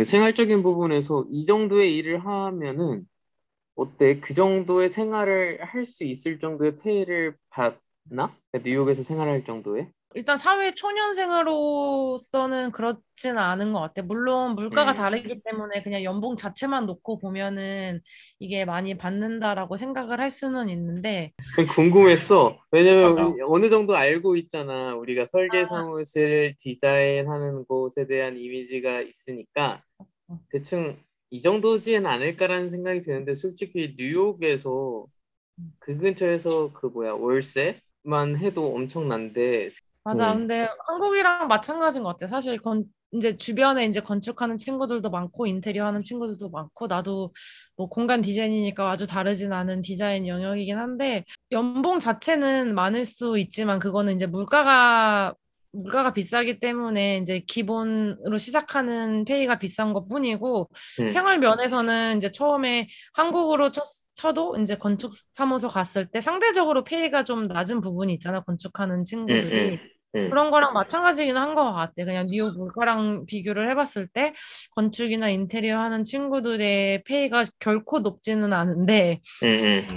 생활적인 부분에서 이 정도의 일을 하면은 어때? 그 정도의 생활을 할 수 있을 정도의 페이를 받나? 뉴욕에서 생활할 정도의? 일단 사회 초년생으로서는 그렇지는 않은 것 같아. 물론 물가가 음. 다르기 때문에 그냥 연봉 자체만 놓고 보면은 이게 많이 받는다라고 생각을 할 수는 있는데, 궁금했어. 왜냐면 맞아. 우리 어느 정도 알고 있잖아. 우리가 설계 사무실 디자인하는 곳에 대한 이미지가 있으니까 대충 이 정도지는 않을까라는 생각이 드는데 솔직히 뉴욕에서 그 근처에서 그 뭐야 월세만 해도 엄청난데. 맞아. 음, 근데 한국이랑 마찬가지인 것 같아. 사실 이제 주변에 이제 건축하는 친구들도 많고 인테리어 하는 친구들도 많고 나도 뭐 공간 디자인이니까 아주 다르진 않은 디자인 영역이긴 한데 연봉 자체는 많을 수 있지만 그거는 이제 물가가 비싸기 때문에 이제 기본으로 시작하는 페이가 비싼 것뿐이고 음, 생활 면에서는 이제 처음에 한국으로 쳐도 이제 건축 사무소 갔을 때 상대적으로 페이가 좀 낮은 부분이 있잖아. 건축하는 음, 음, 친구들이. 음, 그런 거랑 마찬가지긴 한 것 같아. 그냥 뉴욕 물가랑 비교를 해봤을 때 건축이나 인테리어 하는 친구들의 페이가 결코 높지는 않은데 음,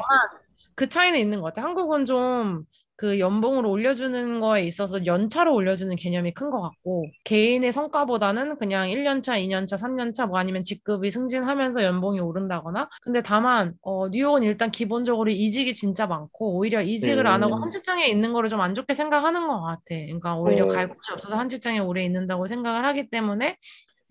그 차이는 있는 것 같아. 한국은 좀 그 연봉을 올려주는 거에 있어서 연차로 올려주는 개념이 큰 것 같고 개인의 성과보다는 그냥 1년차, 2년차, 3년차 뭐 아니면 직급이 승진하면서 연봉이 오른다거나 근데 다만 뉴욕은 일단 기본적으로 이직이 진짜 많고 오히려 이직을 안 하고 한 음, 직장에 있는 거를 좀 안 좋게 생각하는 것 같아. 그러니까 오히려 갈 어, 곳이 없어서 한 직장에 오래 있는다고 생각을 하기 때문에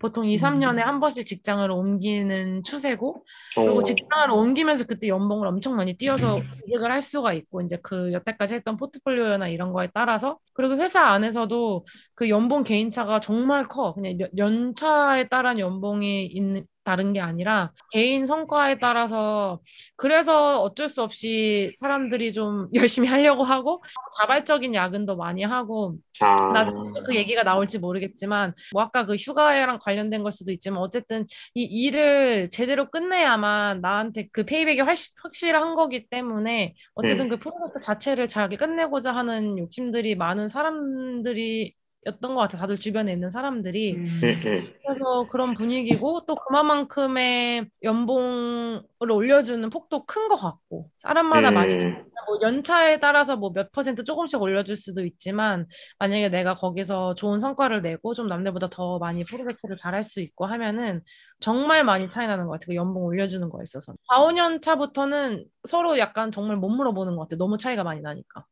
보통 2, 음. 3년에 한 번씩 직장을 옮기는 추세고, 그리고 어, 직장을 옮기면서 그때 연봉을 엄청 많이 뛰어서 이직을 할 수가 있고, 이제 그 여태까지 했던 포트폴리오나 이런 거에 따라서, 그리고 회사 안에서도 그 연봉 개인차가 정말 커. 그냥 연차에 따른 연봉이 다른 게 아니라 개인 성과에 따라서 그래서 어쩔 수 없이 사람들이 좀 열심히 하려고 하고 자발적인 야근도 많이 하고 나중에 아, 그 얘기가 나올지 모르겠지만, 뭐 아까 그 휴가랑 관련된 걸 수도 있지만, 어쨌든 이 일을 제대로 끝내야만 나한테 그 페이백이 확실한 거기 때문에, 어쨌든 음, 그 프로젝트 자체를 잘 끝내고자 하는 욕심들이 많은 사람들이 였던 것 같아. 다들 주변에 있는 사람들이. 음, 그래서 그런 분위기고 또 그만큼의 연봉을 올려주는 폭도 큰 것 같고 사람마다 많이 음, 뭐 연차에 따라서 뭐 몇 퍼센트 조금씩 올려줄 수도 있지만 만약에 내가 거기서 좋은 성과를 내고 좀 남들보다 더 많이 프로젝트를 잘할 수 있고 하면은 정말 많이 차이 나는 것 같아. 그 연봉 올려주는 거에 있어서 4, 5년 차부터는 서로 약간 정말 못 물어보는 것 같아. 너무 차이가 많이 나니까.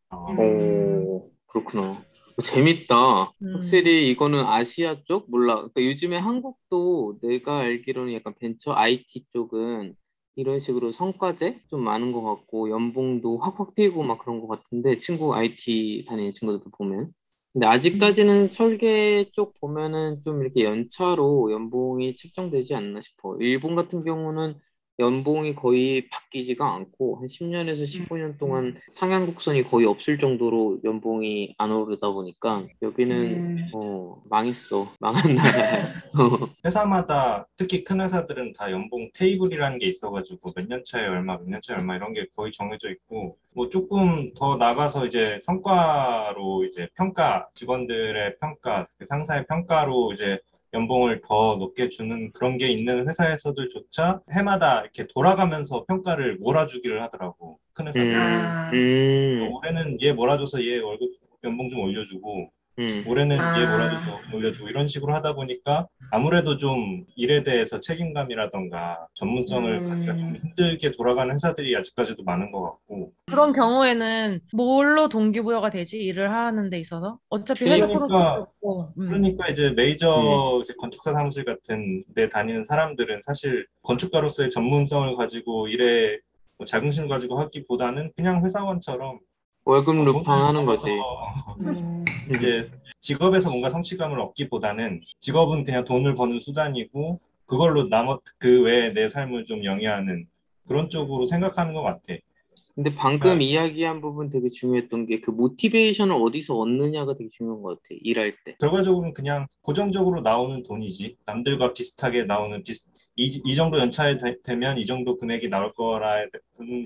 그렇구나. 재밌다. 음. 확실히 이거는 아시아 쪽 몰라. 그러니까 요즘에 한국도 내가 알기로는 약간 벤처 IT 쪽은 이런 식으로 성과제 좀 많은 것 같고 연봉도 확확 뛰고 막 그런 것 같은데 친구 IT 다니는 친구들도 보면. 근데 아직까지는 설계 쪽 보면은 좀 이렇게 연차로 연봉이 책정되지 않나 싶어. 일본 같은 경우는 연봉이 거의 바뀌지가 않고 한 10년에서 15년 동안 상향 곡선이 거의 없을 정도로 연봉이 안 오르다 보니까 여기는 망했어. 망한 나라야. 회사마다 특히 큰 회사들은 다 연봉 테이블이라는 게 있어가지고 몇 년 차에 얼마, 몇 년 차에 얼마 이런 게 거의 정해져 있고 뭐 조금 더 나가서 이제 성과로 이제 평가, 직원들의 평가, 그 상사의 평가로 이제 연봉을 더 높게 주는 그런 게 있는 회사에서들조차 해마다 이렇게 돌아가면서 평가를 몰아주기를 하더라고. 큰 회사들은. 올해는 얘 몰아줘서 얘 월급 연봉 좀 올려주고 음, 올해는 얘 몰아줘서 올려주고 이런 식으로 하다 보니까 아무래도 좀 일에 대해서 책임감이라던가 전문성을 갖기가 좀 힘들게 돌아가는 회사들이 아직까지도 많은 것 같고 그런 경우에는 뭘로 동기부여가 되지? 일을 하는 데 있어서? 어차피 회사 프로젝트도 그러니까 없고, 그러니까 이제 음, 메이저 이제 건축사 사무실 같은 데 다니는 사람들은 사실 건축가로서의 전문성을 가지고 일에 뭐 자긍심 가지고 하기보다는 그냥 회사원처럼 월급 돈을 루팡 하는 벌어서 거지. 이제 직업에서 뭔가 성취감을 얻기보다는 직업은 그냥 돈을 버는 수단이고 그걸로 그 외에 내 삶을 좀 영위하는 그런 쪽으로 생각하는 것 같아. 근데 방금 그러니까 이야기한 부분 되게 중요했던 게 그 모티베이션을 어디서 얻느냐가 되게 중요한 것 같아. 일할 때. 결과적으로는 그냥 고정적으로 나오는 돈이지. 남들과 비슷하게 나오는 이 정도 연차에 되면 이 정도 금액이 나올 거라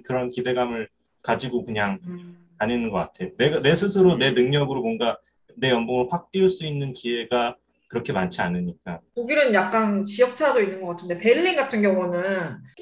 그런 기대감을 가지고 그냥 다니는 것 같아. 내 스스로 내 음, 능력으로 뭔가 내 연봉을 확 띄울 수 있는 기회가 그렇게 많지 않으니까. 독일은 약간 지역 차도 있는 것 같은데 베를린 같은 경우는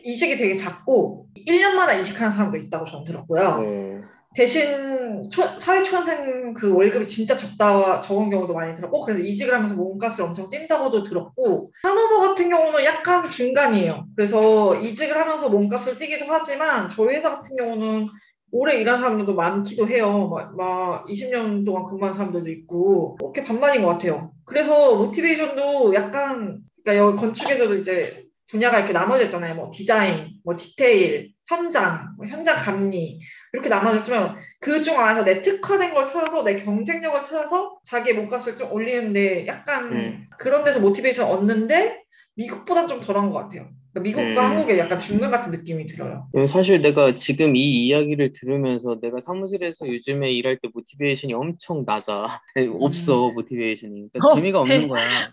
이직이 되게 작고 1년마다 이직하는 사람도 있다고 저는 들었고요. 네. 대신 사회초년생 그 월급이 진짜 적은 경우도 많이 들었고 그래서 이직을 하면서 몸값을 엄청 뛴다고도 들었고 하노버 같은 경우는 약간 중간이에요. 그래서 이직을 하면서 몸값을 뛰기도 하지만 저희 회사 같은 경우는 오래 일한 사람들도 많기도 해요. 막 20년 동안 근무한 사람들도 있고 그렇게 반반인 것 같아요. 그래서 모티베이션도 약간 그러니까 여기 건축에서도 이제 분야가 이렇게 나눠져 있잖아요. 뭐 디자인, 뭐 디테일, 현장, 뭐 현장 감리 이렇게 나눠졌으면 그 중 안에서 내 특화된 걸 찾아서 내 경쟁력을 찾아서 자기의 몸값을 좀 올리는데 약간 그런 데서 모티베이션 얻는데 미국보단 좀 덜한 것 같아요. 그러니까 미국과 한국의 약간 중간 같은 느낌이 들어요. 사실 내가 지금 이 이야기를 들으면서 내가 사무실에서 요즘에 일할 때 모티베이션이 엄청 낮아. 없어, 모티베이션이. 그러니까 재미가 없는 거야.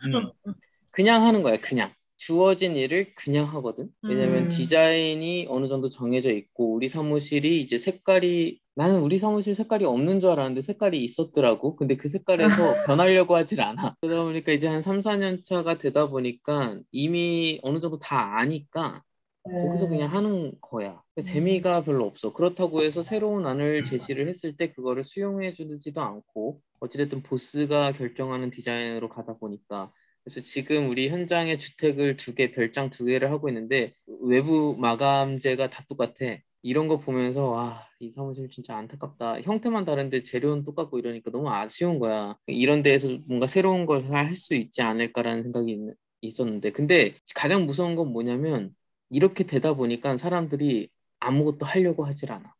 그냥 하는 거야, 그냥. 주어진 일을 그냥 하거든. 왜냐면 디자인이 어느 정도 정해져 있고 우리 사무실이 이제 색깔이 나는 우리 사무실 색깔이 없는 줄 알았는데 색깔이 있었더라고. 근데 그 색깔에서 변하려고 하질 않아. 그러다 보니까 이제 한 3, 4년 차가 되다 보니까 이미 어느 정도 다 아니까 거기서 그냥 하는 거야. 재미가 별로 없어. 그렇다고 해서 새로운 안을 제시를 했을 때 그거를 수용해 주지도 않고 어찌됐든 보스가 결정하는 디자인으로 가다 보니까 그래서 지금 우리 현장에 주택을 2개, 별장 2개를 하고 있는데 외부 마감재가 다 똑같아. 이런 거 보면서 이 사무실 진짜 안타깝다. 형태만 다른데 재료는 똑같고 이러니까 너무 아쉬운 거야. 이런 데에서 뭔가 새로운 걸 할 수 있지 않을까라는 생각이 있었는데 근데 가장 무서운 건 뭐냐면 이렇게 되다 보니까 사람들이 아무것도 하려고 하질 않아.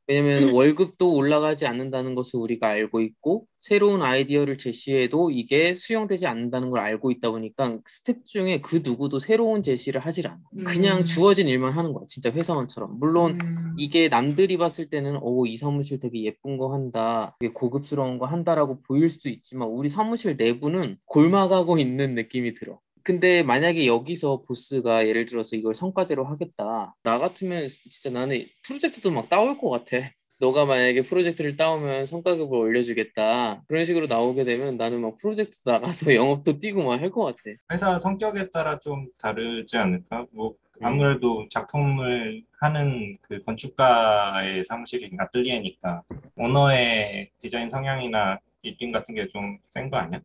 왜냐면 월급도 올라가지 않는다는 것을 우리가 알고 있고 새로운 아이디어를 제시해도 이게 수용되지 않는다는 걸 알고 있다 보니까 스텝 중에 그 누구도 새로운 제시를 하질 않아. 그냥 주어진 일만 하는 거야. 진짜 회사원처럼. 물론 이게 남들이 봤을 때는 이 사무실 되게 예쁜 거 한다. 되게 고급스러운 거 한다라고 보일 수도 있지만 우리 사무실 내부는 골마가고 있는 느낌이 들어. 근데 만약에 여기서 보스가 예를 들어서 이걸 성과제로 하겠다. 나 같으면 진짜 나는 프로젝트도 막 따올 것 같아. 너가 만약에 프로젝트를 따오면 성과급을 올려주겠다. 그런 식으로 나오게 되면 나는 막 프로젝트 나가서 영업도 뛰고 막 할 것 같아. 회사 성격에 따라 좀 다르지 않을까? 뭐 아무래도 작품을 하는 그 건축가의 사무실이 아틀리에니까 오너의 디자인 성향이나 입김 같은 게 좀 센 거 아니야?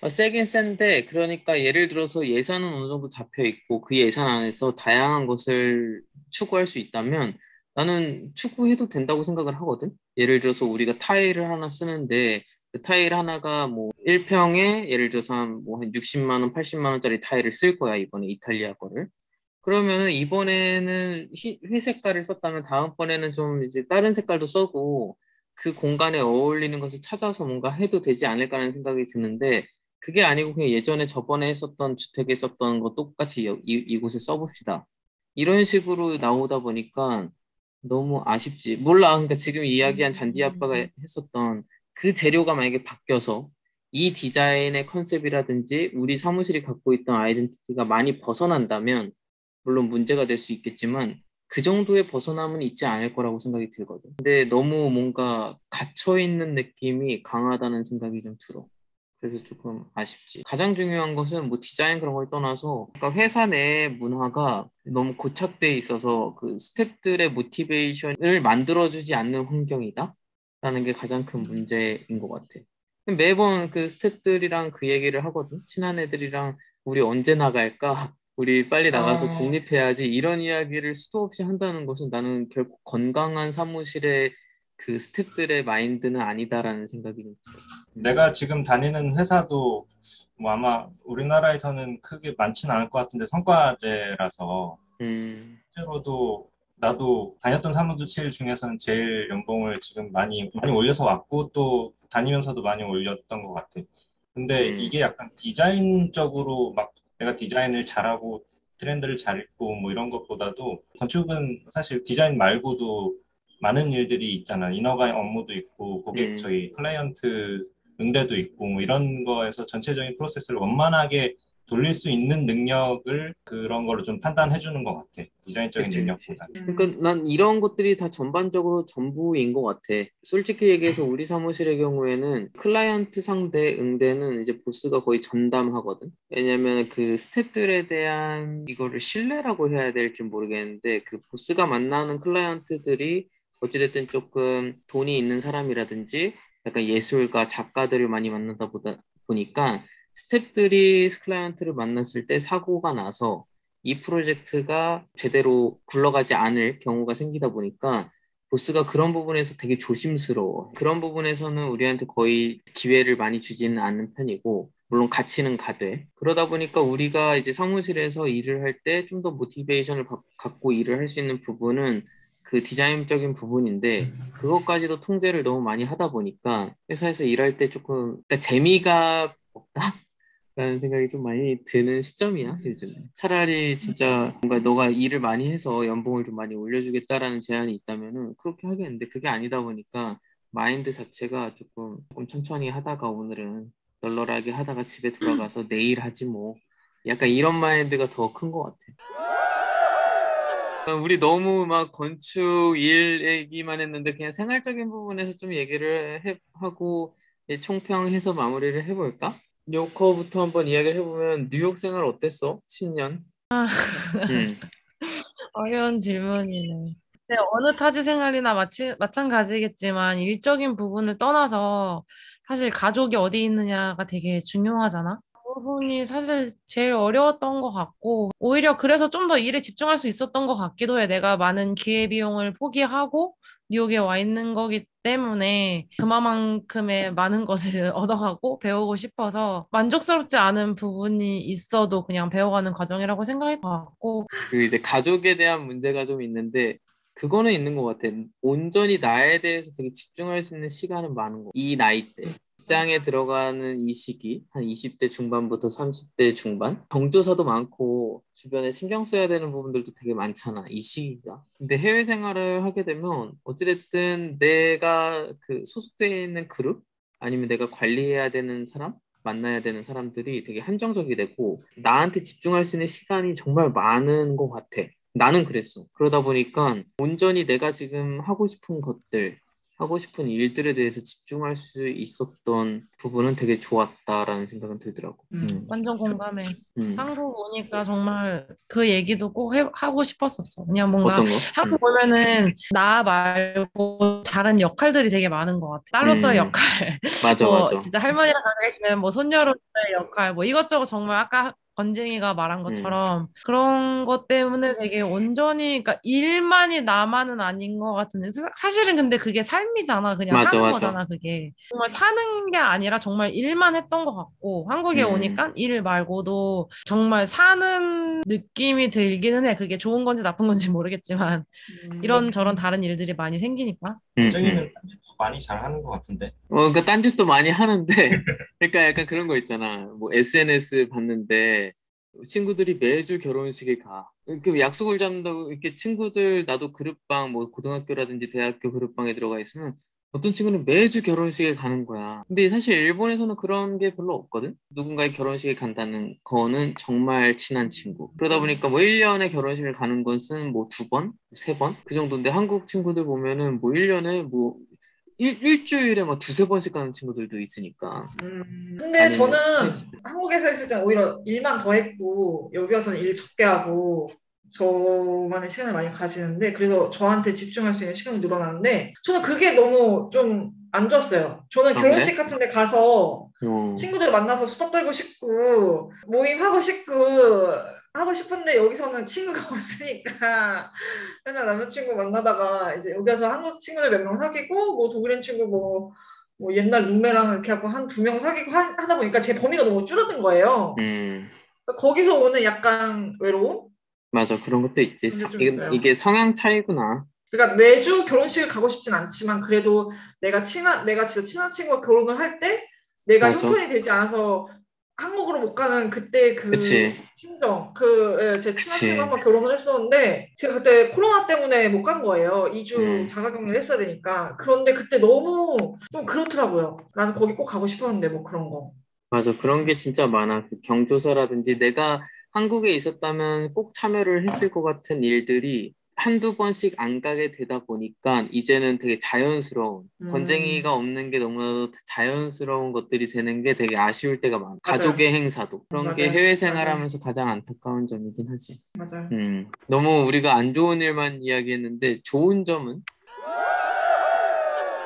세긴 센데 그러니까 예를 들어서 예산은 어느 정도 잡혀 있고 그 예산 안에서 다양한 것을 추구할 수 있다면 나는 추구해도 된다고 생각을 하거든. 예를 들어서 우리가 타일을 하나 쓰는데 그 타일 하나가 뭐 1평에 예를 들어서 한 60만 원, 80만 원짜리 타일을 쓸 거야 이번에 이탈리아 거를. 그러면은 이번에는 회색깔을 썼다면 다음번에는 좀 이제 다른 색깔도 써고 그 공간에 어울리는 것을 찾아서 뭔가 해도 되지 않을까라는 생각이 드는데 그게 아니고 그냥 예전에 저번에 했었던 주택에 썼던 거 똑같이 이곳에 써봅시다. 이런 식으로 나오다 보니까 너무 아쉽지. 몰라. 그러니까 지금 이야기한 잔디 아빠가 했었던 그 재료가 만약에 바뀌어서 이 디자인의 컨셉이라든지 우리 사무실이 갖고 있던 아이덴티티가 많이 벗어난다면 물론 문제가 될 수 있겠지만 그 정도의 벗어남은 있지 않을 거라고 생각이 들거든. 근데 너무 뭔가 갇혀 있는 느낌이 강하다는 생각이 좀 들어. 그래서 조금 아쉽지. 가장 중요한 것은 뭐 디자인 그런 걸 떠나서 그러니까 회사 내 문화가 너무 고착돼 있어서 그 스태프들의 모티베이션을 만들어주지 않는 환경이다. 라는 게 가장 큰 문제인 것 같아. 매번 그 스태프들이랑 그 얘기를 하거든. 친한 애들이랑 우리 언제 나갈까? 우리 빨리 나가서 독립해야지. 이런 이야기를 수도 없이 한다는 것은 나는 결국 건강한 사무실의 그 스태프들의 마인드는 아니다라는 생각이 좀 들어. 내가 지금 다니는 회사도 뭐 아마 우리나라에서는 크게 많지는 않을 것 같은데 성과제라서 실제로도 나도 다녔던 사무실 중에서는 제일 연봉을 지금 많이 올려서 왔고 또 다니면서도 많이 올렸던 것 같아. 근데 이게 약간 디자인적으로 막 내가 디자인을 잘하고 트렌드를 잘 읽고 뭐 이런 것보다도 건축은 사실 디자인 말고도 많은 일들이 있잖아. 인허가 업무도 있고 고객 저희 클라이언트 응대도 있고 뭐 이런 거에서 전체적인 프로세스를 원만하게 돌릴 수 있는 능력을 그런 걸로 좀 판단해 주는 것 같아. 디자인적인 그치. 능력보다. 그러니까 난 이런 것들이 다 전반적으로 전부인 것 같아. 솔직히 얘기해서 우리 사무실의 경우에는 클라이언트 상대 응대는 이제 보스가 거의 전담하거든. 왜냐면 그 스태프들에 대한 이거를 신뢰라고 해야 될지 모르겠는데 그 보스가 만나는 클라이언트들이 어찌됐든 조금 돈이 있는 사람이라든지 약간 예술가, 작가들을 많이 만나다 보니까 스태프들이 클라이언트를 만났을 때 사고가 나서 이 프로젝트가 제대로 굴러가지 않을 경우가 생기다 보니까 보스가 그런 부분에서 되게 조심스러워. 그런 부분에서는 우리한테 거의 기회를 많이 주지는 않는 편이고, 물론 가치는 가되. 그러다 보니까 우리가 이제 사무실에서 일을 할 때 좀 더 모티베이션을 갖고 일을 할 수 있는 부분은 그 디자인적인 부분인데, 그것까지도 통제를 너무 많이 하다 보니까 회사에서 일할 때 조금, 그러니까 재미가 없다? 라는 생각이 좀 많이 드는 시점이야, 요즘에. 차라리 진짜 뭔가 너가 일을 많이 해서 연봉을 좀 많이 올려주겠다라는 제안이 있다면은 그렇게 하겠는데 그게 아니다 보니까 마인드 자체가 조금 천천히 하다가 오늘은 널널하게 하다가 집에 돌아가서 내일 하지 뭐. 약간 이런 마인드가 더 큰 것 같아. 우리 너무 막 건축 일 얘기만 했는데 그냥 생활적인 부분에서 좀 얘기를 하고 총평해서 마무리를 해볼까? 요커부터 한번 이야기를 해보면 뉴욕 생활 어땠어? 10년? 아, 음, 어려운 질문이네. 네, 어느 타지 생활이나 마찬가지겠지만 일적인 부분을 떠나서 사실 가족이 어디 있느냐가 되게 중요하잖아. 그 부분이 사실 제일 어려웠던 것 같고 오히려 그래서 좀 더 일에 집중할 수 있었던 것 같기도 해. 내가 많은 기회비용을 포기하고 뉴욕에 와 있는 거기 때문에 그만큼의 많은 것을 얻어가고 배우고 싶어서 만족스럽지 않은 부분이 있어도 그냥 배워가는 과정이라고 생각할 것 같고 그 이제 가족에 대한 문제가 좀 있는데 그거는 있는 것 같아. 온전히 나에 대해서 되게 집중할 수 있는 시간은 많은 거. 이 나이 때. 직장에 들어가는 이 시기, 한 20대 중반부터 30대 중반, 경조사도 많고 주변에 신경 써야 되는 부분들도 되게 많잖아, 이 시기가. 근데 해외 생활을 하게 되면 어찌됐든 내가 그 소속돼 있는 그룹, 아니면 내가 관리해야 되는 사람, 만나야 되는 사람들이 되게 한정적이 되고 나한테 집중할 수 있는 시간이 정말 많은 것 같아. 나는 그랬어. 그러다 보니까 온전히 내가 지금 하고 싶은 것들, 하고 싶은 일들에 대해서 집중할 수 있었던 부분은 되게 좋았다라는 생각은 들더라고. 완전 공감해. 음. 한국 오니까 정말 그 얘기도 꼭 하고 싶었었어. 그냥 뭔가 어떤 거? 한국 오면은 나 말고 다른 역할들이 되게 많은 것 같아. 딸로서의 음. 역할, 맞아, 뭐 맞아. 진짜 할머니랑 가게있는 뭐 손녀로서의 역할, 뭐 이것저것 정말 아까 건쟁이가 말한 음. 것처럼 그런 것 때문에 되게 온전히 그러니까 일만이 나만은 아닌 것 같은데 사실은 근데 그게 삶이잖아. 그냥 맞아, 사는 맞아. 거잖아, 그게. 정말 사는 게 아니라 정말 일만 했던 것 같고 한국에 음. 오니까 일 말고도 정말 사는 느낌이 들기는 해. 그게 좋은 건지 나쁜 건지 모르겠지만 이런저런 다른 일들이 많이 생기니까. 정쟁이는 딴짓도 많이 잘하는 것 같은데. 그러니까 딴짓도 많이 하는데, 그러니까 약간 그런 거 있잖아. 뭐 SNS 봤는데 친구들이 매주 결혼식에 가. 그 약속을 잡는다고 이렇게 친구들 나도 그룹방 뭐 고등학교라든지 대학교 그룹방에 들어가 있으면 어떤 친구는 매주 결혼식에 가는 거야. 근데 사실 일본에서는 그런 게 별로 없거든. 누군가의 결혼식에 간다는 거는 정말 친한 친구. 그러다 보니까 뭐 1년에 결혼식을 가는 것은 뭐 2번, 3번 그 정도인데 한국 친구들 보면은 뭐 1년에 뭐 일주일에 막 2, 3번씩 가는 친구들도 있으니까. 근데 아니면 저는 헬스. 한국에서 있을 때는 오히려 일만 더 했고 여기 와서는 일 적게 하고 저만의 시간을 많이 가지는데 그래서 저한테 집중할 수 있는 시간이 늘어나는데 저는 그게 너무 좀 안 좋았어요. 저는 아, 결혼식 그래? 같은 데 가서 어. 친구들 만나서 수다 떨고 싶고 모임하고 싶고 하고 싶은데 여기서는 친구가 없으니까 맨날 남자친구 만나다가 이제 여기 와서 한국 친구들 몇 명 사귀고 뭐 독일인 친구 뭐 옛날 룸메랑 이렇게 하고 한 2명 사귀고 하다 보니까 제 범위가 너무 줄어든 거예요. 음. 그러니까 거기서 오는 약간 외로움? 맞아. 그런 것도 있지. 그런 게 좀 이게, 있어요. 이게 성향 차이구나. 그러니까 매주 결혼식을 가고 싶진 않지만 그래도 내가 진짜 친한 친구가 결혼을 할 때 내가 맞아. 형편이 되지 않아서 한국으로 못 가는 그때 그 그치. 심정, 제 친한 친구 한 그치. 번 결혼을 했었는데 제가 그때 코로나 때문에 못 간 거예요. 2주 음. 자가격리를 했어야 되니까. 그런데 그때 너무 좀 그렇더라고요. 나는 거기 꼭 가고 싶었는데 뭐 그런 거. 맞아. 그런 게 진짜 많아. 그 경조사라든지 내가 한국에 있었다면 꼭 참여를 했을 것 같은 일들이 한두 번씩 안 가게 되다 보니까 이제는 되게 자연스러운, 음, 건쟁이가 없는 게 너무나도 자연스러운 것들이 되는 게 되게 아쉬울 때가 많아. 맞아요. 가족의 행사도. 그런 게 맞아요. 해외 맞아요. 생활하면서 가장 안타까운 점이긴 하지. 맞아요. 너무 우리가 안 좋은 일만 이야기했는데 좋은 점은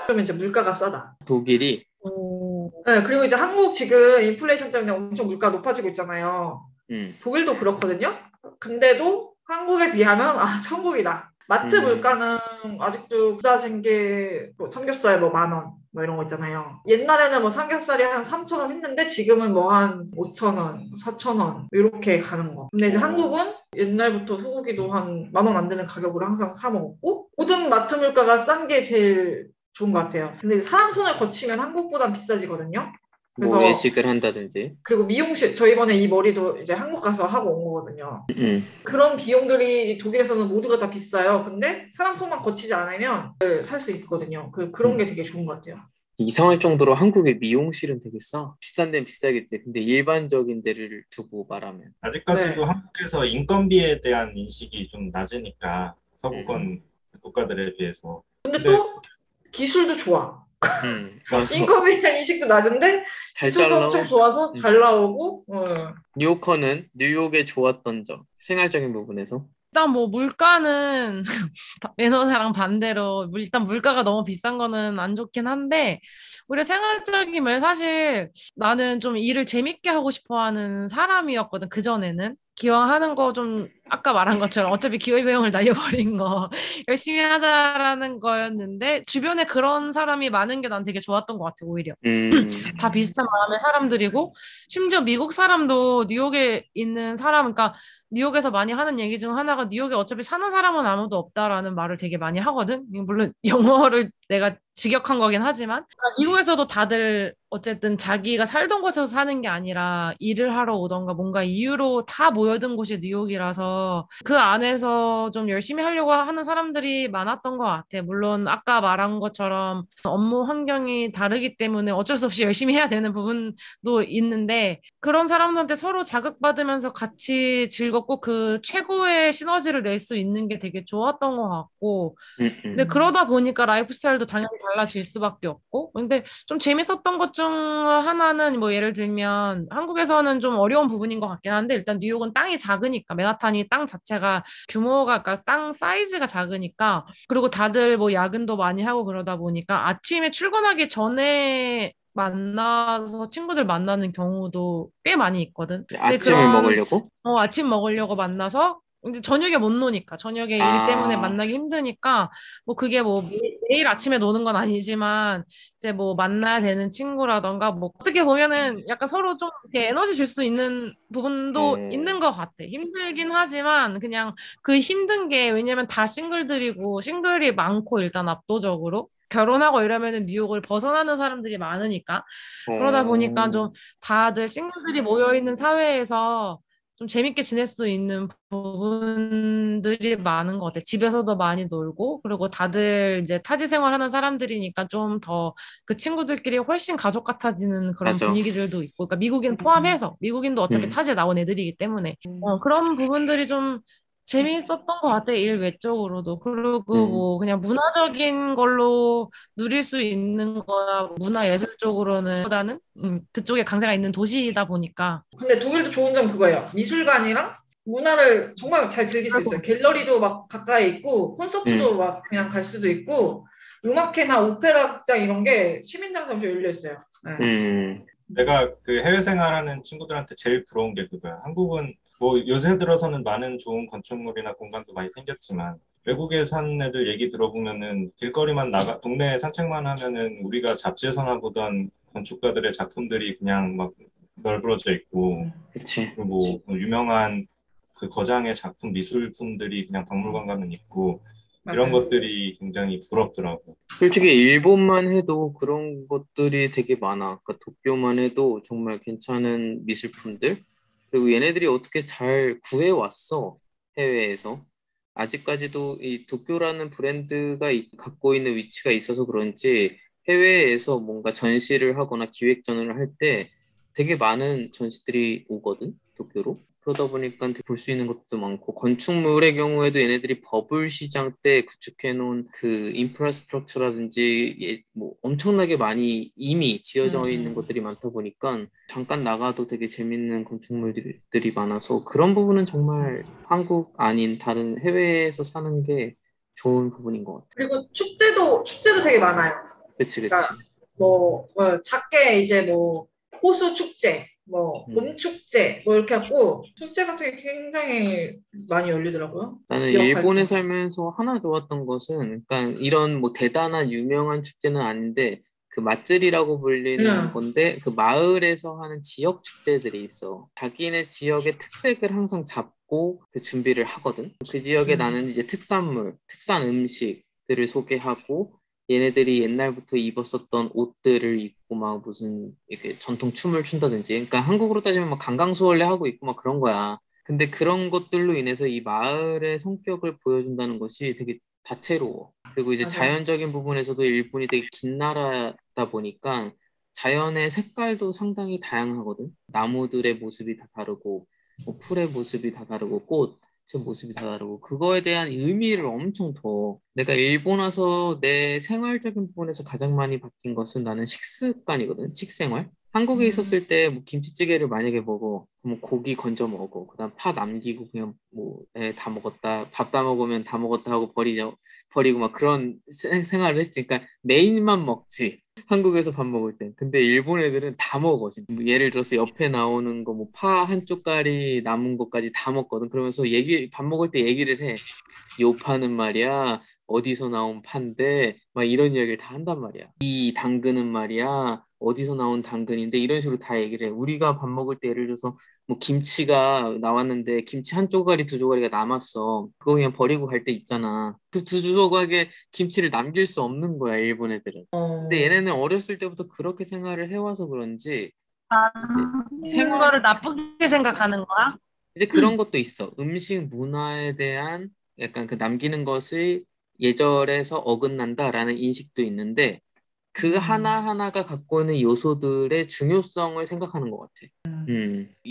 그러면 이제 물가가 싸다. 독일이 오. 네, 그리고 이제 한국 지금 인플레이션 때문에 엄청 물가 높아지고 있잖아요. 음, 독일도 그렇거든요. 근데도 한국에 비하면 아 천국이다. 마트 음, 물가는 아직도 부자생계 뭐 삼겹살 뭐 10,000원 뭐 이런 거 있잖아요. 옛날에는 뭐 삼겹살이 한 3,000원 했는데 지금은 뭐 한 5,000원, 4,000원 이렇게 가는 거. 근데 이제 어, 한국은 옛날부터 소고기도 한 10,000원 안 되는 가격으로 항상 사 먹었고 모든 마트 물가가 싼 게 제일 좋은 것 같아요. 근데 사람 손을 거치면 한국보단 비싸지거든요. 뭐 그래서 외식을 한다든지. 그리고 미용실 저 이번에 이 머리도 이제 한국 가서 하고 온 거거든요. 음. 그런 비용들이 독일에서는 모두가 다 비싸요. 근데 사람 손만 거치지 않으면 살 수 있거든요. 그런 음. 게 되게 좋은 것 같아요. 이상할 정도로 한국의 미용실은 되게 싸. 비싼 데는 비싸겠지. 근데 일반적인 데를 두고 말하면. 네. 아직까지도 한국에서 인건비에 대한 인식이 좀 낮으니까 음, 서구권 국가들에 비해서. 근데 근데 또 기술도 좋아. 맞아. 인건비에 대한 인식도 낮은데 잘 기술도 잘 엄청 나오고. 좋아서 잘 나오고 뉴요커는 뉴욕의 좋았던 점. 생활적인 부분에서. 일단 뭐 물가는 매너사랑 반대로 일단 물가가 너무 비싼 거는 안 좋긴 한데 우리 생활적이면 사실 나는 좀 일을 재밌게 하고 싶어 하는 사람이었거든 그전에는 기왕 하는 거 좀 아까 말한 것처럼 어차피 기회비용을 날려버린 거 열심히 하자라는 거였는데 주변에 그런 사람이 많은 게 난 되게 좋았던 것 같아 오히려 다 음, 비슷한 마음의 사람들이고 심지어 미국 사람도 뉴욕에 있는 사람 그러니까 뉴욕에서 많이 하는 얘기 중 하나가 뉴욕에 어차피 사는 사람은 아무도 없다라는 말을 되게 많이 하거든. 물론 영어를 내가 직역한 거긴 하지만 미국에서도 다들 어쨌든 자기가 살던 곳에서 사는 게 아니라 일을 하러 오던가 뭔가 이유로 다 모여든 곳이 뉴욕이라서 그 안에서 좀 열심히 하려고 하는 사람들이 많았던 것 같아. 물론 아까 말한 것처럼 업무 환경이 다르기 때문에 어쩔 수 없이 열심히 해야 되는 부분도 있는데 그런 사람들한테 서로 자극받으면서 같이 즐겁고 그 최고의 시너지를 낼 수 있는 게 되게 좋았던 것 같고 근데 음. 그러다 보니까 라이프 스타일도 당연히 달라질 수밖에 없고 근데 좀 재밌었던 것 중 하나는 뭐 예를 들면 한국에서는 좀 어려운 부분인 것 같긴 한데 일단 뉴욕은 땅이 작으니까 맨하탄이 땅 자체가 규모가 그러니까 땅 사이즈가 작으니까 그리고 다들 뭐 야근도 많이 하고 그러다 보니까 아침에 출근하기 전에 만나서 친구들 만나는 경우도 꽤 많이 있거든. 근데 아침을 그런 먹으려고? 아침 먹으려고 만나서 이제 저녁에 못 노니까 저녁에 일 때문에 아, 만나기 힘드니까 뭐 그게 뭐 매일 아침에 노는 건 아니지만 이제 뭐 만나야 되는 친구라던가 뭐 어떻게 보면은 약간 서로 좀 이렇게 에너지 줄 수 있는 부분도 어, 있는 것 같아. 힘들긴 하지만 그냥 그 힘든 게 왜냐면 다 싱글들이고 싱글이 많고 일단 압도적으로 결혼하고 이러면은 뉴욕을 벗어나는 사람들이 많으니까 그러다 보니까 어, 좀 다들 싱글들이 모여 있는 사회에서 좀 재밌게 지낼 수 있는 부분들이 많은 것 같아. 집에서도 많이 놀고, 그리고 다들 이제 타지 생활하는 사람들이니까 좀 더 그 친구들끼리 훨씬 가족 같아지는 그런 맞아. 분위기들도 있고, 그러니까 미국인 포함해서, 미국인도 어차피 음, 타지에 나온 애들이기 때문에, 그런 부분들이 좀 재미있었던 것 같아, 일 외적으로도. 그리고 음. 뭐, 그냥 문화적인 걸로 누릴 수 있는 거나 문화 예술 쪽으로는 보다는 그쪽에 강세가 있는 도시이다 보니까 근데 독일도 좋은 점 그거예요. 미술관이랑 문화를 정말 잘 즐길 수 있어요. 갤러리도 막 가까이 있고 콘서트도 음, 막 그냥 갈 수도 있고 음악회나 오페라 극장 이런 게 시민장점도 열려 있어요. 네. 음, 내가 그 해외 생활하는 친구들한테 제일 부러운 게 그거야. 한국은 뭐 요새 들어서는 많은 좋은 건축물이나 공간도 많이 생겼지만 외국에 사는 애들 얘기 들어보면은 길거리만 나가 동네 산책만 하면은 우리가 잡지에서나 보던 건축가들의 작품들이 그냥 막 널브러져 있고 그치. 그리고 뭐 유명한 그 거장의 작품 미술품들이 그냥 박물관 가면 있고 이런 맞아요. 것들이 굉장히 부럽더라고. 솔직히 일본만 해도 그런 것들이 되게 많아. 그러니까 도쿄만 해도 정말 괜찮은 미술품들. 그리고 얘네들이 어떻게 잘 구해왔어, 해외에서. 아직까지도 이 도쿄라는 브랜드가 갖고 있는 위치가 있어서 그런지 해외에서 뭔가 전시를 하거나 기획전을 할 때 되게 많은 전시들이 오거든, 도쿄로. 그러다 보니까 볼 수 있는 것도 많고, 건축물의 경우에도 얘네들이 버블 시장 때 구축해놓은 그 인프라스트럭처라든지 뭐 엄청나게 많이 이미 지어져 있는 것들이 많다 보니까 잠깐 나가도 되게 재밌는 건축물들이 많아서 그런 부분은 정말 한국 아닌 다른 해외에서 사는 게 좋은 부분인 것 같아요. 그리고 축제도 되게 많아요. 그치. 그러니까 작게 이제 뭐 호수 축제, 뭐 봄축제, 뭐 이렇게 하고 축제 같은 게 굉장히 많이 열리더라고요. 나는 지역 일본에 활동. 살면서 하나 좋았던 것은, 그러니까 이런 뭐 대단한 유명한 축제는 아닌데 그 맛들이라고 불리는 건데 그 마을에서 하는 지역 축제들이 있어. 자기네 지역의 특색을 항상 잡고 그 준비를 하거든. 그 지역에 나는 이제 특산물, 특산 음식들을 소개하고 얘네들이 옛날부터 입었었던 옷들을 입고 막 무슨 이렇게 전통 춤을 춘다든지, 그러니까 한국으로 따지면 막 강강수월래 하고 있고 막 그런 거야. 근데 그런 것들로 인해서 이 마을의 성격을 보여준다는 것이 되게 다채로워. 그리고 이제 맞아. 자연적인 부분에서도 일본이 되게 긴 나라다 보니까 자연의 색깔도 상당히 다양하거든. 나무들의 모습이 다 다르고, 뭐 풀의 모습이 다 다르고, 꽃의 모습이 다 다르고, 그거에 대한 의미를 엄청 더. 내가 일본 와서 내 생활적인 부분에서 가장 많이 바뀐 것은 나는 식습관이거든. 식생활. 한국에 있었을 때 뭐 김치찌개를 만약에 먹어, 그럼 고기 건져 먹어. 그다음 파 남기고 그냥 뭐 다 먹었다. 밥 다 먹으면 다 먹었다 하고 버리고 막 그런 생활을 했지. 그러니까 메인만 먹지. 한국에서 밥 먹을 때. 근데 일본 애들은 다 먹어. 진짜. 뭐 예를 들어서 옆에 나오는 거 뭐 파 한 쪽가리 남은 것까지 다 먹거든. 그러면서 밥 먹을 때 얘기를 해. 요 파는 말이야, 어디서 나온 파인데 막 이런 이야기를 다 한단 말이야. 이 당근은 말이야, 어디서 나온 당근인데, 이런 식으로 다 얘기를 해. 우리가 밥 먹을 때 예를 들어서 뭐 김치가 나왔는데 김치 한 조가리 두 조가리가 남았어. 그거 그냥 버리고 갈 때 있잖아. 그 두 조각에 김치를 남길 수 없는 거야, 일본 애들은. 근데 얘네는 어렸을 때부터 그렇게 생활을 해와서 그런지 이제 먹는 거를 나쁘게 생각하는 거야? 이제 그런 것도 있어. 음식 문화에 대한 약간 그 남기는 것이 예절에서 어긋난다라는 인식도 있는데, 그 하나하나가 갖고 있는 요소들의 중요성을 생각하는 것 같아.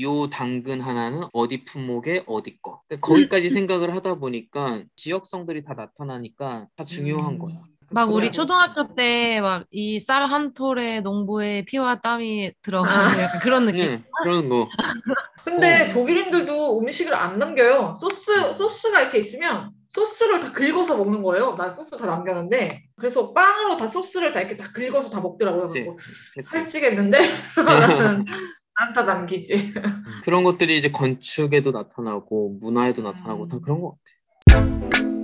요 당근 하나는 어디 품목의 어디 거. 그러니까 거기까지 생각을 하다 보니까 지역성들이 다 나타나니까 다 중요한 거야. 막 우리 그런 초등학교 때 막 이 쌀 한 톨에 농부의 피와 땀이 들어가는 약간 그런 느낌? 그런 거. 근데 독일인들도 음식을 안 남겨요. 소스가 이렇게 있으면 소스를 다 긁어서 먹는 거예요. 난 소스 다 남겼는데. 그래서 빵으로 다 소스를 다 이렇게 다 긁어서 다 먹더라고요. 그치. 그래서 그치. 살찌겠는데? 나는 난 다 남기지. 그런 것들이 이제 건축에도 나타나고 문화에도 나타나고 다 그런 것 같아.